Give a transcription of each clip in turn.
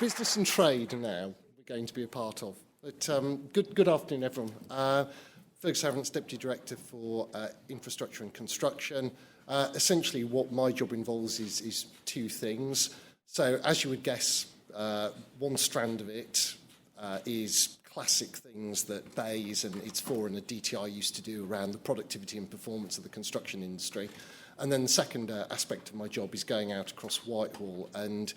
business and trade now we're going to be a part of. But good afternoon, everyone. Fergus, Harradence, Deputy Director for Infrastructure and Construction. Essentially, what my job involves is two things. So, as you would guess, one strand of it is classic things that BEIS and its four and a DTI used to do around the productivity and performance of the construction industry. And then the second aspect of my job is going out across Whitehall and,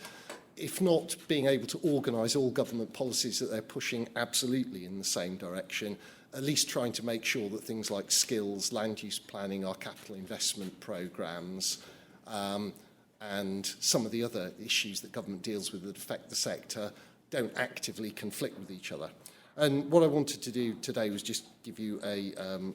if not being able to organise all government policies that they're pushing absolutely in the same direction, at least trying to make sure that things like skills, land use planning, our capital investment programmes, and some of the other issues that government deals with that affect the sector don't actively conflict with each other. And what I wanted to do today was just give you a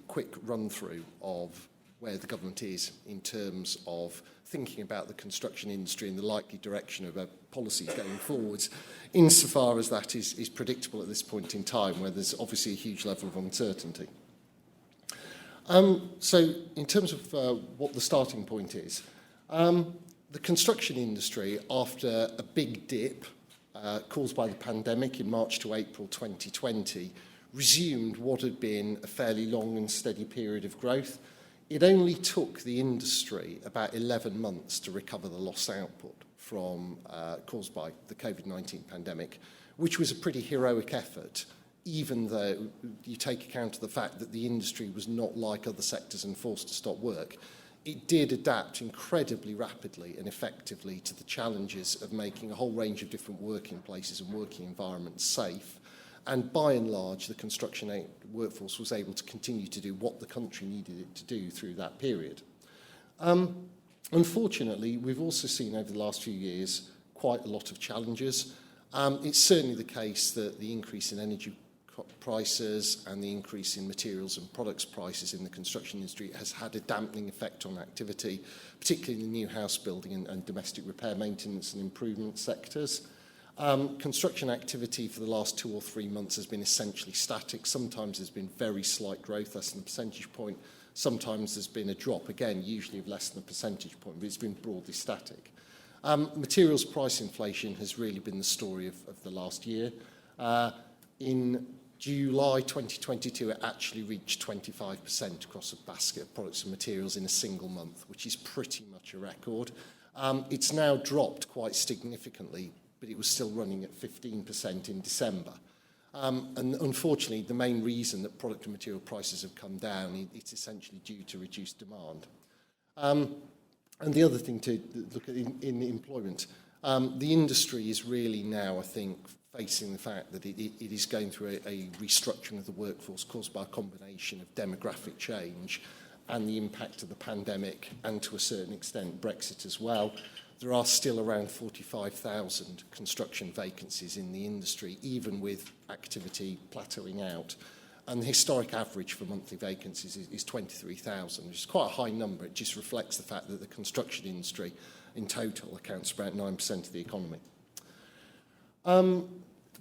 quick run-through of where the government is in terms of thinking about the construction industry and the likely direction of a policy going forwards, insofar as that is predictable at this point in time, where there's obviously a huge level of uncertainty. So in terms of what the starting point is, the construction industry, after a big dip caused by the pandemic in March to April 2020, resumed what had been a fairly long and steady period of growth. It only took the industry about 11 months to recover the lost output from caused by the COVID-19 pandemic, which was a pretty heroic effort, even though you take account of the fact that the industry was not like other sectors and forced to stop work. It did adapt incredibly rapidly and effectively to the challenges of making a whole range of different working places and working environments safe. And by and large, the construction workforce was able to continue to do what the country needed it to do through that period. Unfortunately, we've also seen over the last few years quite a lot of challenges. It's certainly the case that the increase in energy prices and the increase in materials and products prices in the construction industry has had a dampening effect on activity, particularly in the new house building and domestic repair, maintenance and improvement sectors. Construction activity for the last 2 or 3 months has been essentially static. Sometimes there's been very slight growth, less than a percentage point. Sometimes there's been a drop, again, usually of less than a percentage point, but it's been broadly static. Materials price inflation has really been the story of the last year. In July 2022, it actually reached 25% across a basket of products and materials in a single month, which is pretty much a record. It's now dropped quite significantly, but it was still running at 15% in December. And unfortunately, the main reason that product and material prices have come down, it's essentially due to reduced demand. And the other thing to look at in employment, the industry is really now, I think, facing the fact that it is going through a restructuring of the workforce caused by a combination of demographic change and the impact of the pandemic, and to a certain extent Brexit as well. There are still around 45,000 construction vacancies in the industry, even with activity plateauing out. And the historic average for monthly vacancies is 23,000, which is quite a high number. It just reflects the fact that the construction industry in total accounts for about 9% of the economy.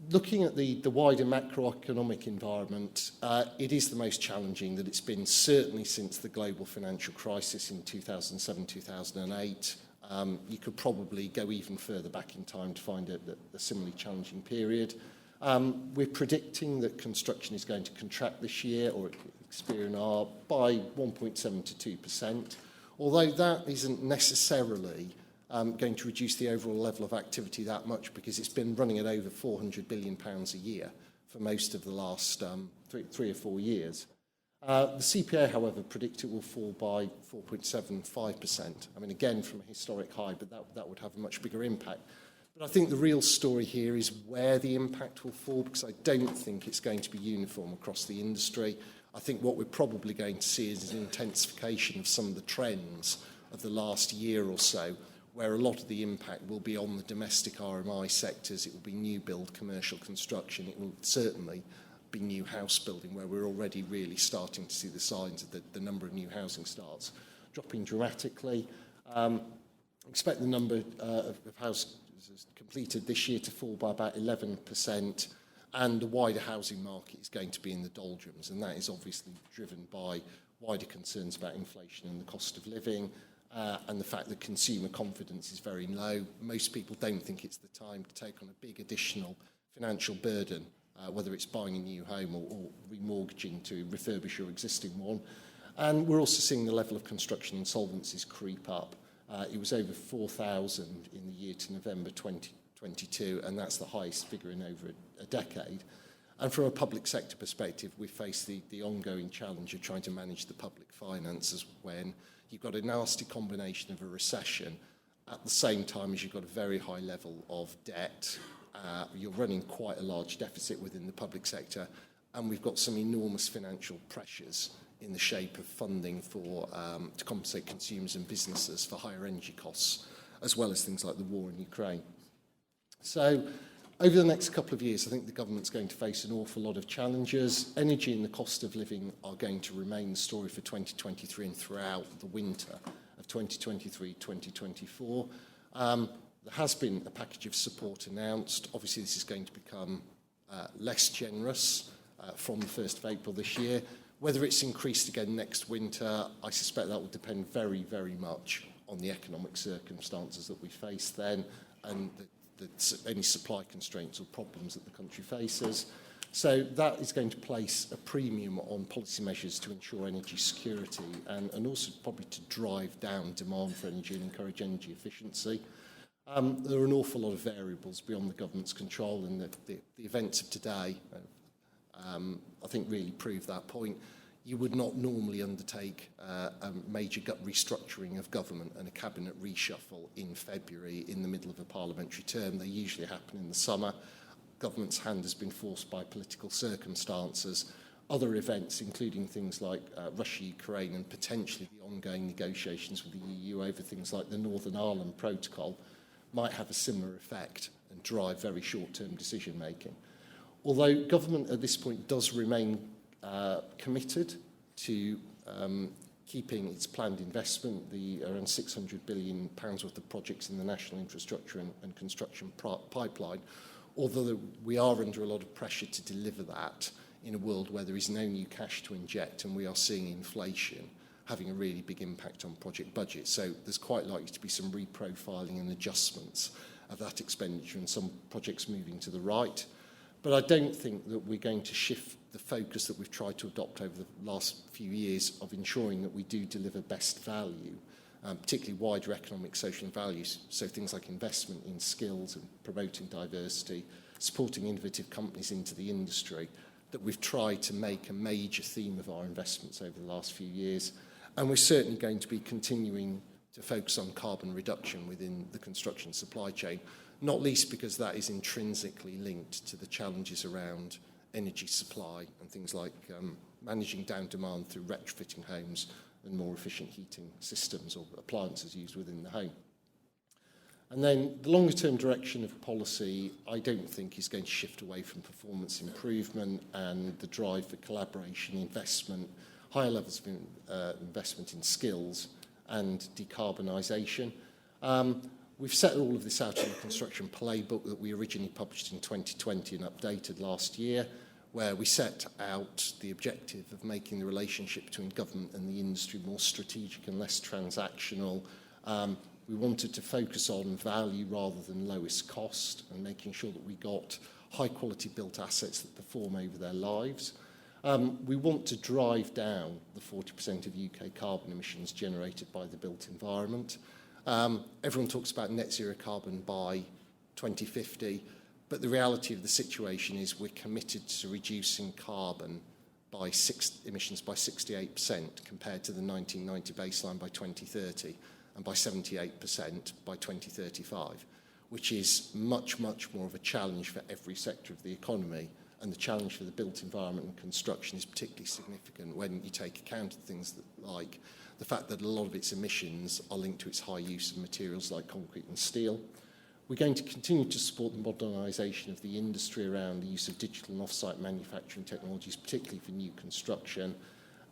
Looking at the wider macroeconomic environment, it is the most challenging that it's been certainly since the global financial crisis in 2007-2008. You could probably go even further back in time to find a similarly challenging period. We're predicting that construction is going to contract this year, or experience R, by 1.7 to 2%, although that isn't necessarily going to reduce the overall level of activity that much, because it's been running at over £400 billion a year for most of the last 3 or 4 years. The CPA, however, predict it will fall by 4.75%. I mean, again, from a historic high, but that would have a much bigger impact. But I think the real story here is where the impact will fall, because I don't think it's going to be uniform across the industry. I think what we're probably going to see is an intensification of some of the trends of the last year or so, where a lot of the impact will be on the domestic RMI sectors. It will be new build, commercial construction. It will certainly be new house building, where we're already really starting to see the signs of the number of new housing starts dropping dramatically. Expect the number of houses completed this year to fall by about 11%, and the wider housing market is going to be in the doldrums, and that is obviously driven by wider concerns about inflation and the cost of living, and the fact that consumer confidence is very low. Most people don't think it's the time to take on a big additional financial burden, whether it's buying a new home or remortgaging to refurbish your existing one. And we're also seeing the level of construction insolvencies creep up. It was over 4,000 in the year to November 2022, and that's the highest figure in over a decade. And from a public sector perspective, we face the ongoing challenge of trying to manage the public finances when you've got a nasty combination of a recession at the same time as you've got a very high level of debt. You're running quite a large deficit within the public sector, and we've got some enormous financial pressures in the shape of funding for to compensate consumers and businesses for higher energy costs, as well as things like the war in Ukraine. So over the next couple of years, I think the government's going to face an awful lot of challenges. Energy and the cost of living are going to remain the story for 2023 and throughout the winter of 2023-2024. There has been a package of support announced. Obviously, this is going to become less generous from the 1st of April this year. Whether it's increased again next winter, I suspect that will depend very, very much on the economic circumstances that we face then and any supply constraints or problems that the country faces. So that is going to place a premium on policy measures to ensure energy security and also probably to drive down demand for energy and encourage energy efficiency. There are an awful lot of variables beyond the government's control, and the events of today, I think, really prove that point. You would not normally undertake a major restructuring of government and a cabinet reshuffle in February in the middle of a parliamentary term. They usually happen in the summer. Government's hand has been forced by political circumstances. Other events, including things like Russia-Ukraine and potentially the ongoing negotiations with the EU over things like the Northern Ireland Protocol, might have a similar effect and drive very short-term decision-making. Although government at this point does remain committed to keeping its planned investment, the around £600 billion worth of projects in the national infrastructure and construction pipeline, although we are under a lot of pressure to deliver that in a world where there is no new cash to inject and we are seeing inflation having a really big impact on project budgets. So there's quite likely to be some reprofiling and adjustments of that expenditure and some projects moving to the right. But I don't think that we're going to shift the focus that we've tried to adopt over the last few years of ensuring that we do deliver best value, particularly wider economic, social and values. So things like investment in skills and promoting diversity, supporting innovative companies into the industry, that we've tried to make a major theme of our investments over the last few years. And we're certainly going to be continuing to focus on carbon reduction within the construction supply chain, not least because that is intrinsically linked to the challenges around energy supply and things like managing down demand through retrofitting homes and more efficient heating systems or appliances used within the home. And then the longer-term direction of policy, I don't think, is going to shift away from performance improvement and the drive for collaboration, investment, higher levels of investment in skills and decarbonisation. We've set all of this out in the construction playbook that we originally published in 2020 and updated last year, where we set out the objective of making the relationship between government and the industry more strategic and less transactional. We wanted to focus on value rather than lowest cost and making sure that we got high-quality built assets that perform over their lives. We want to drive down the 40% of UK carbon emissions generated by the built environment. Everyone talks about net zero carbon by 2050, but the reality of the situation is we're committed to reducing carbon emissions by 68% compared to the 1990 baseline by 2030 and by 78% by 2035, which is much, much more of a challenge for every sector of the economy. And the challenge for the built environment and construction is particularly significant when you take account of things like the fact that a lot of its emissions are linked to its high use of materials like concrete and steel. We're going to continue to support the modernisation of the industry around the use of digital and off-site manufacturing technologies, particularly for new construction,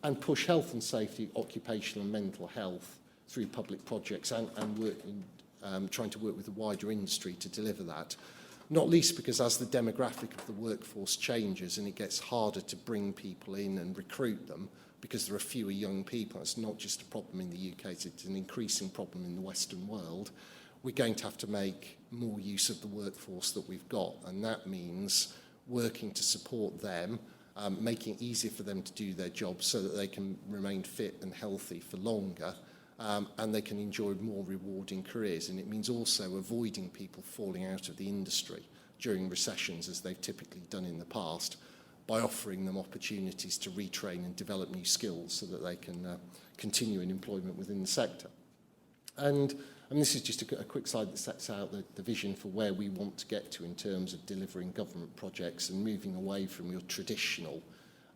and push health and safety, occupational and mental health through public projects and work in, trying to work with the wider industry to deliver that. Not least because as the demographic of the workforce changes and it gets harder to bring people in and recruit them, because there are fewer young people. It's not just a problem in the UK, it's an increasing problem in the Western world. We're going to have to make more use of the workforce that we've got, and that means working to support them, making it easier for them to do their jobs so that they can remain fit and healthy for longer, and they can enjoy more rewarding careers. And it means also avoiding people falling out of the industry during recessions, as they've typically done in the past, by offering them opportunities to retrain and develop new skills so that they can continue in employment within the sector. And this is just a quick slide that sets out the vision for where we want to get to in terms of delivering government projects and moving away from your traditional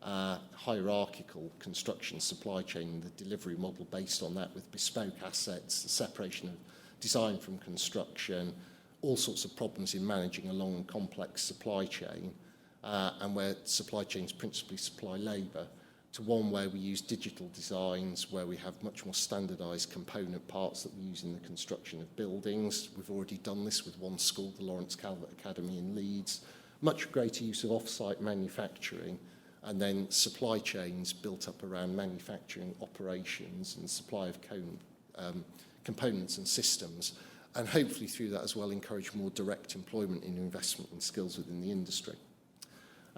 hierarchical construction supply chain, the delivery model based on that, with bespoke assets, the separation of design from construction, all sorts of problems in managing a long and complex supply chain, and where supply chains principally supply labour, to one where we use digital designs, where we have much more standardised component parts that we use in the construction of buildings. We've already done this with one school, the Lawrence Calvert Academy in Leeds. Much greater use of off-site manufacturing, and then supply chains built up around manufacturing operations and supply of components and systems, and hopefully through that as well encourage more direct employment in investment in skills within the industry.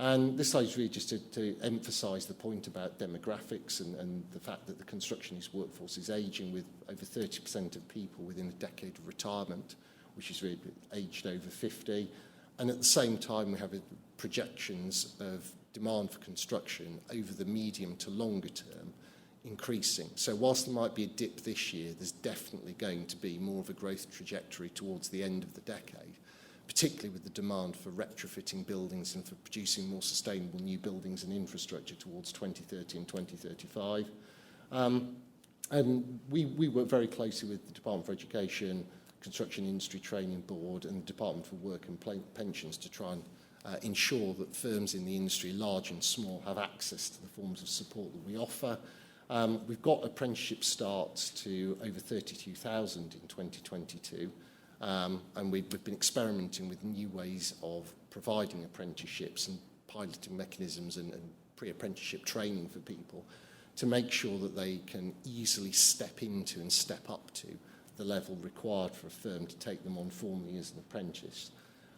And this slide is really just to emphasise the point about demographics and the fact that the construction workforce is ageing, with over 30% of people within a decade of retirement, which is really aged over 50. And at the same time, we have projections of demand for construction over the medium to longer term increasing. So whilst there might be a dip this year, there's definitely going to be more of a growth trajectory towards the end of the decade, particularly with the demand for retrofitting buildings and for producing more sustainable new buildings and infrastructure towards 2030 and 2035. And we work very closely with the Department for Education, Construction Industry Training Board and the Department for Work and Pensions to try and ensure that firms in the industry, large and small, have access to the forms of support that we offer. We've got apprenticeship starts to over 32,000 in 2022. And we've been experimenting with new ways of providing apprenticeships and piloting mechanisms and pre-apprenticeship training for people to make sure that they can easily step into and step up to the level required for a firm to take them on formally as an apprentice.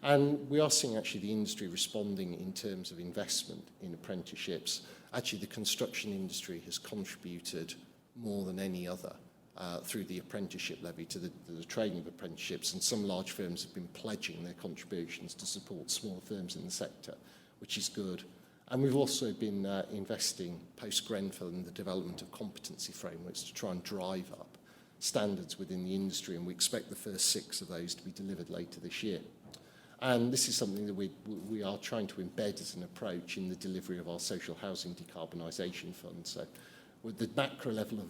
And we are seeing actually the industry responding in terms of investment in apprenticeships. Actually, the construction industry has contributed more than any other through the apprenticeship levy to the training of apprenticeships, and some large firms have been pledging their contributions to support smaller firms in the sector, which is good. And we've also been investing post-Grenfell in the development of competency frameworks to try and drive up standards within the industry, and we expect the first 6 of those to be delivered later this year. And this is something that we are trying to embed as an approach in the delivery of our social housing decarbonisation fund. So with the macro level of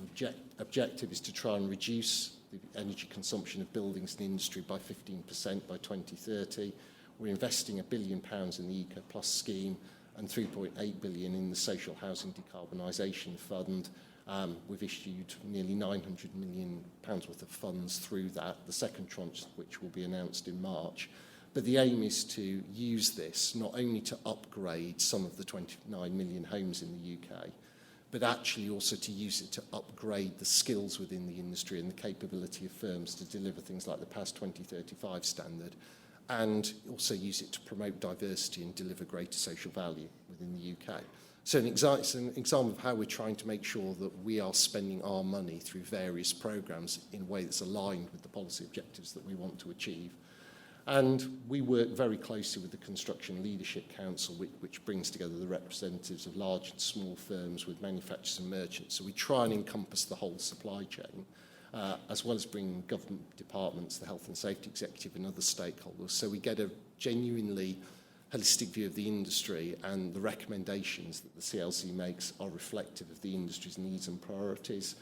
objective is to try and reduce the energy consumption of buildings and industry by 15% by 2030. We're investing £1 billion in the Eco Plus scheme and 3.8 billion in the social housing decarbonisation fund. We've issued nearly £900 million worth of funds through that, the second tranche of which will be announced in March. But the aim is to use this not only to upgrade some of the 29 million homes in the UK, but actually also to use it to upgrade the skills within the industry and the capability of firms to deliver things like the PAS 2035 standard, and also use it to promote diversity and deliver greater social value within the UK. So it's an example of how we're trying to make sure that we are spending our money through various programmes in a way that's aligned with the policy objectives that we want to achieve. And we work very closely with the Construction Leadership Council, which brings together the representatives of large and small firms with manufacturers and merchants. So we try and encompass the whole supply chain, as well as bringing government departments, the Health and Safety Executive and other stakeholders. So we get a genuinely holistic view of the industry, and the recommendations that the CLC makes are reflective of the industry's needs and priorities.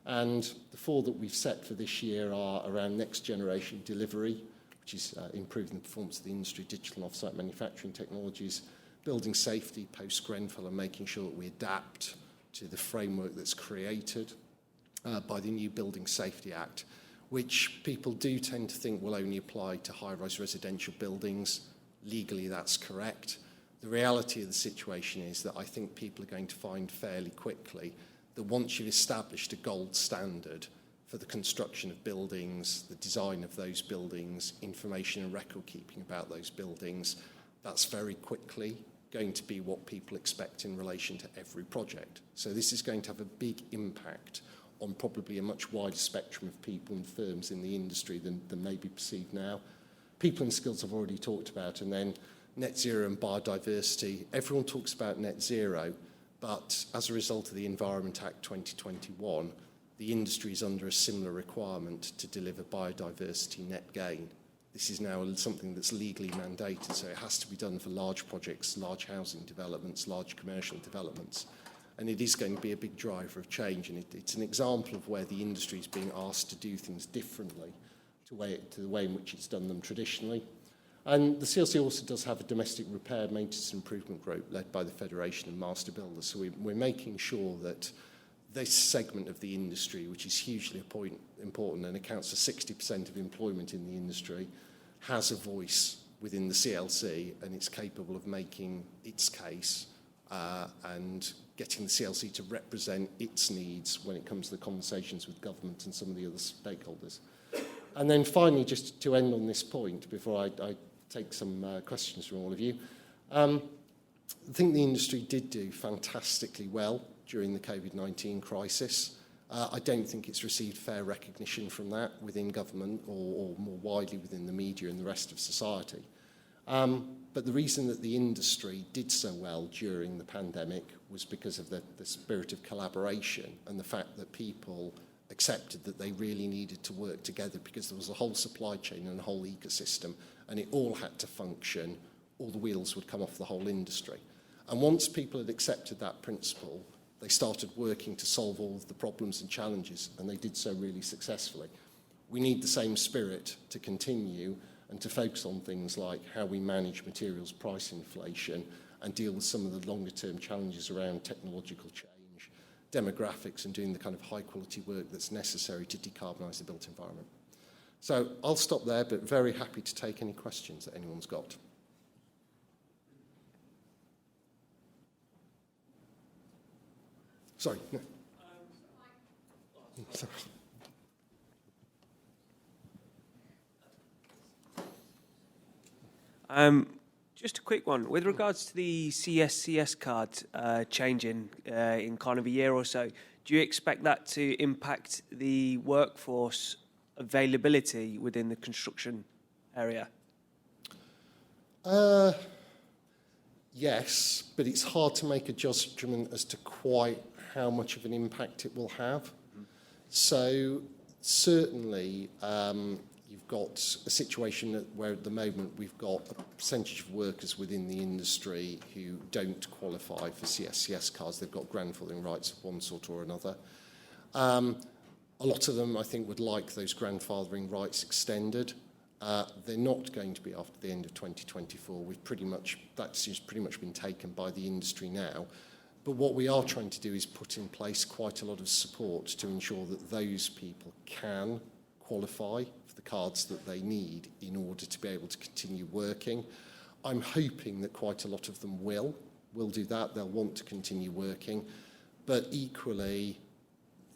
And the 4 that we've set for this year are around next generation delivery, which is improving the performance of the industry, digital and off-site manufacturing technologies, building safety post-Grenfell, and making sure that we adapt to the framework that's created by the new Building Safety Act, which people do tend to think will only apply to high-rise residential buildings. Legally, that's correct, The reality of the situation is that I think people are going to find fairly quickly that once you've established a gold standard for the construction of buildings, the design of those buildings, information and record keeping about those buildings, that's very quickly going to be what people expect in relation to every project. So this is going to have a big impact on probably a much wider spectrum of people and firms in the industry than may be perceived now. People and skills I've already talked about, and then net zero and biodiversity. Everyone talks about net zero, but as a result of the Environment Act 2021, the industry is under a similar requirement to deliver biodiversity net gain. This is now something that's legally mandated, so it has to be done for large projects, large housing developments, large commercial developments. And it is going to be a big driver of change, and it's an example of where the industry is being asked to do things differently to the way in which it's done them traditionally. And the CLC also does have a domestic repair, maintenance and improvement group led by the Federation and Master Builders. So we're making sure that this segment of the industry, which is hugely important and accounts for 60% of employment in the industry, has a voice within the CLC and it's capable of making its case and getting the CLC to represent its needs when it comes to the conversations with government and some of the other stakeholders. And then finally, just to end on this point, before I take some questions from all of you, I think the industry did do fantastically well during the COVID-19 crisis. I don't think it's received fair recognition from that within government or more widely within the media and the rest of society. But the reason that the industry did so well during the pandemic was because of the spirit of collaboration and the fact that people accepted that they really needed to work together because there was a whole supply chain and a whole ecosystem, and it all had to function, or the wheels would come off the whole industry. And once people had accepted that principle, they started working to solve all of the problems and challenges, and they did so really successfully. We need the same spirit to continue and to focus on things like how we manage materials price inflation and deal with some of the longer term challenges around technological change, demographics, and doing the kind of high quality work that's necessary to decarbonise the built environment. So I'll stop there, but very happy to take any questions that anyone's got. Sorry. No. Sorry. Just a quick one. With regards to the CSCS card changing in kind of a year or so, do you expect that to impact the workforce availability within the construction area? Yes, but it's hard to make a judgment as to quite how much of an impact it will have. Mm-hmm. So certainly you've got a situation where at the moment we've got a percentage of workers within the industry who don't qualify for CSCS cards. They've got grandfathering rights of one sort or another. A lot of them, I think, would like those grandfathering rights extended. They're not going to be after the end of 2024. That decision's pretty much been taken by the industry now. But what we are trying to do is put in place quite a lot of support to ensure that those people can qualify for the cards that they need in order to be able to continue working. I'm hoping that quite a lot of them will do that. They'll want to continue working. But equally,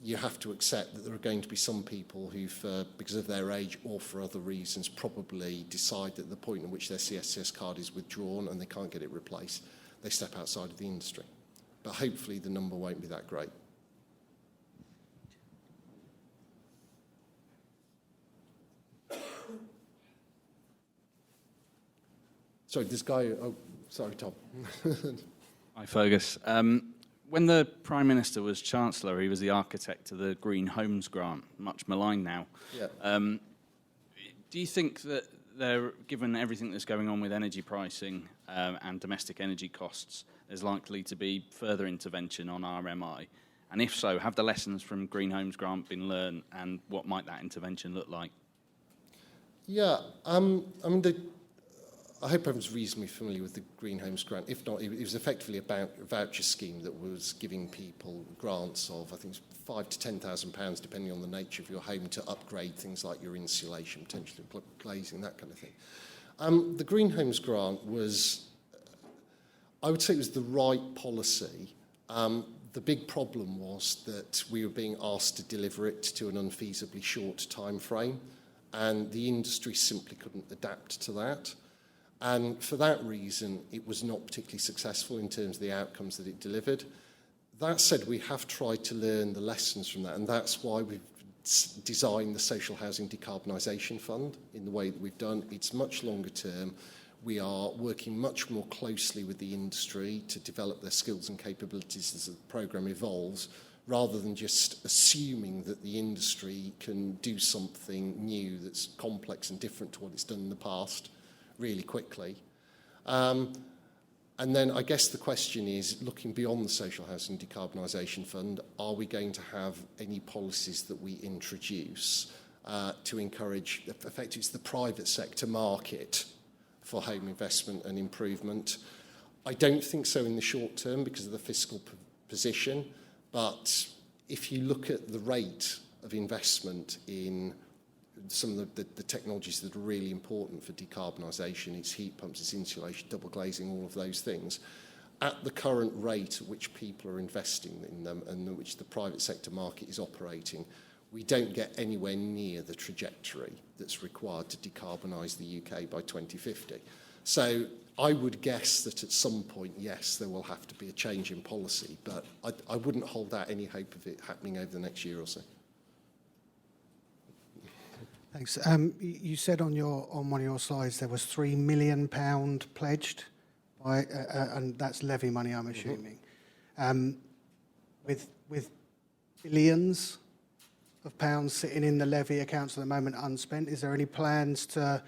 you have to accept that there are going to be some people who, because of their age or for other reasons, probably decide that the point at which their CSCS card is withdrawn and they can't get it replaced, they step outside of the industry. But hopefully the number won't be that great. Sorry, this guy... Oh, sorry, Tom. Hi, Fergus. When the Prime Minister was Chancellor, he was the architect of the Green Homes Grant, much maligned now. Yeah. Do you think that given everything that's going on with energy pricing and domestic energy costs, there's likely to be further intervention on RMI? And if so, have the lessons from Green Homes Grant been learned, and what might that intervention look like? Yeah, I mean, I hope everyone's reasonably familiar with the Green Homes Grant. If not, it was effectively a voucher scheme that was giving people grants of, I think, £5,000 to £10,000, depending on the nature of your home, to upgrade things like your insulation, potentially glazing, that kind of thing. The Green Homes Grant was I would say it was the right policy. The big problem was that we were being asked to deliver it to an unfeasibly short time frame, and the industry simply couldn't adapt to that. And for that reason, it was not particularly successful in terms of the outcomes that it delivered. That said, we have tried to learn the lessons from that, and that's why we've designed the Social Housing Decarbonisation Fund in the way that we've done. It's much longer term. We are working much more closely with the industry to develop their skills and capabilities as the programme evolves, rather than just assuming that the industry can do something new that's complex and different to what it's done in the past really quickly. And then I guess the question is, looking beyond the Social Housing Decarbonisation Fund, are we going to have any policies that we introduce to encourage, effectively, it's the private sector market for home investment and improvement? I don't think so in the short term because of the fiscal position, but if you look at the rate of investment in some of the technologies that are really important for decarbonisation, it's heat pumps, it's insulation, double glazing, all of those things, at the current rate at which people are investing in them and at which the private sector market is operating, we don't get anywhere near the trajectory that's required to decarbonise the UK by 2050. So I would guess that at some point, yes, there will have to be a change in policy, but I wouldn't hold out any hope of it happening over the next year or so. Thanks. You said on one of your slides there was £3 million pledged, by, and that's levy money, I'm assuming. With billions of pounds sitting in the levy accounts at the moment unspent, is there any plans to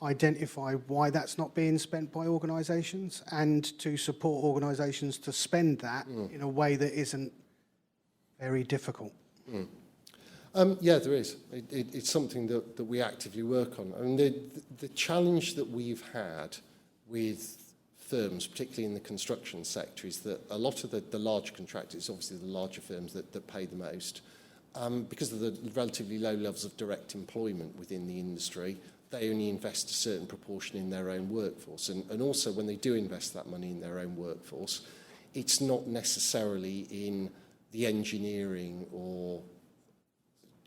identify why that's not being spent by organisations and to support organisations to spend that in a way that isn't very difficult? Yeah, there is. It's something that we actively work on. I mean, the challenge that we've had with firms, particularly in the construction sector, is that a lot of the large contractors, obviously the larger firms that pay the most, because of the relatively low levels of direct employment within the industry, they only invest a certain proportion in their own workforce. And also, when they do invest that money in their own workforce, it's not necessarily in the engineering or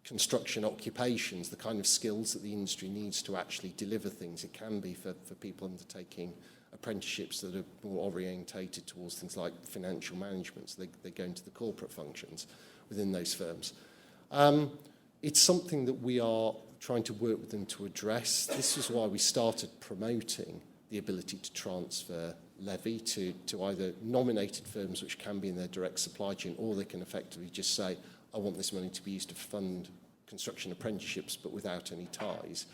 construction occupations, the kind of skills that the industry needs to actually deliver things. It can be for people undertaking apprenticeships that are more orientated towards things like financial management, so they go into the corporate functions within those firms. It's something that we are trying to work with them to address. This is why we started promoting the ability to transfer levy to either nominated firms, which can be in their direct supply chain, or they can effectively just say, I want this money to be used to fund construction apprenticeships, but without any ties.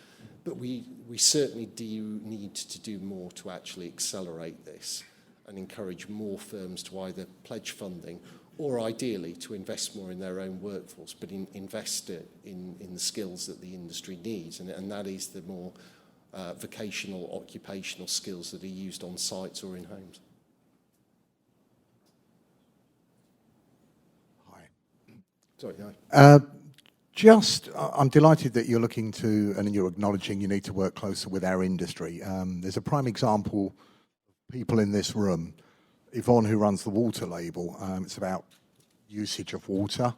But we certainly do need to do more to actually accelerate this and encourage more firms to either pledge funding or ideally to invest more in their own workforce, but invest it in the skills that the industry needs. And that is the more vocational, occupational skills that are used on sites or in homes. Sorry, no. I'm delighted that you're looking to, and you're acknowledging you need to work closer with our industry. There's a prime example of people in this room, Yvonne, who runs the water label. It's about usage of water.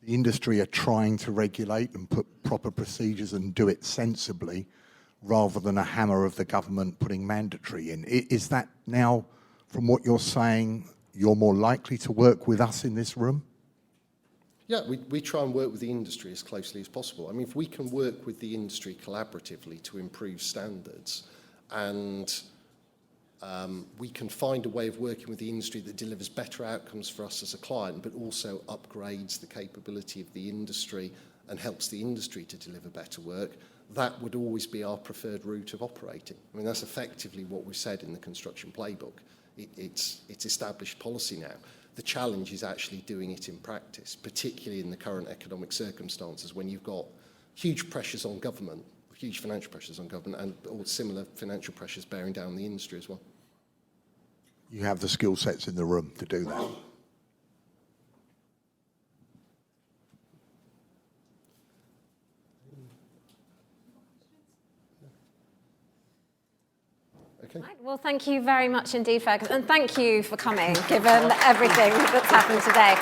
The industry are trying to regulate and put proper procedures and do it sensibly, rather than a hammer of the government putting mandatory in. Is that now, from what you're saying, you're more likely to work with us in this room? Yeah, we try and work with the industry as closely as possible. I mean, if we can work with the industry collaboratively to improve standards, and we can find a way of working with the industry that delivers better outcomes for us as a client, but also upgrades the capability of the industry and helps the industry to deliver better work, that would always be our preferred route of operating. I mean, that's effectively what we've said in the construction playbook. It's established policy now. The challenge is actually doing it in practice, particularly in the current economic circumstances when you've got huge pressures on government, huge financial pressures on government, and all similar financial pressures bearing down the industry as well. You have the skill sets in the room to do that. Okay. Okay. Right, well, thank you very much indeed, Fergus, and thank you for coming, given everything that's happened today.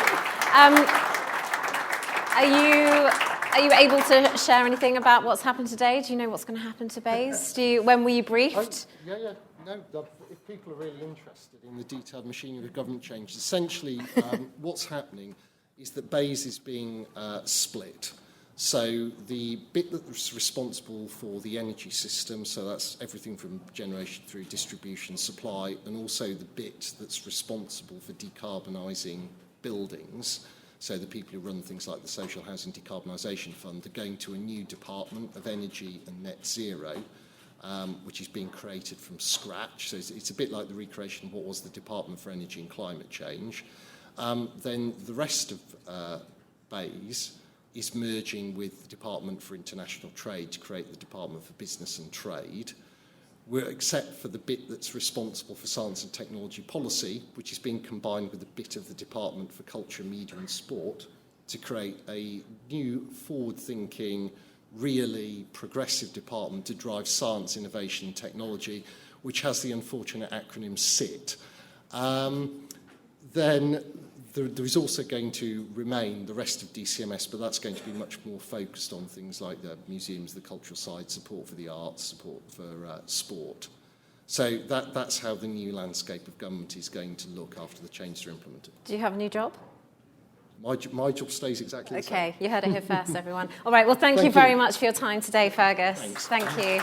Are you able to share anything about what's happened today? Do you know what's going to happen to BEIS? When were you briefed? Yeah. No, if people are really interested in the detailed machinery of government change, essentially what's happening is that BEIS is being split. So the bit that's responsible for the energy system, so that's everything from generation through distribution, supply, and also the bit that's responsible for decarbonising buildings, so the people who run things like the Social Housing Decarbonisation Fund, are going to a new Department of Energy and Net Zero, which is being created from scratch. So it's a bit like the recreation of what was the Department for Energy and Climate Change. Then the rest of BEIS is merging with the Department for International Trade to create the Department for Business and Trade. Except for the bit that's responsible for science and technology policy, which is being combined with a bit of the Department for Culture, Media and Sport to create a new forward-thinking, really progressive department to drive science, innovation and technology, which has the unfortunate acronym SIT. Then there is also going to remain the rest of DCMS, but that's going to be much more focused on things like the museums, the cultural side, support for the arts, support for sport. So that's how the new landscape of government is going to look after the changes are implemented. Do you have a new job? My job stays exactly the same. Okay, you heard it here first, everyone. All right, well, thank you very much for your time today, Fergus. Thanks. Thank you.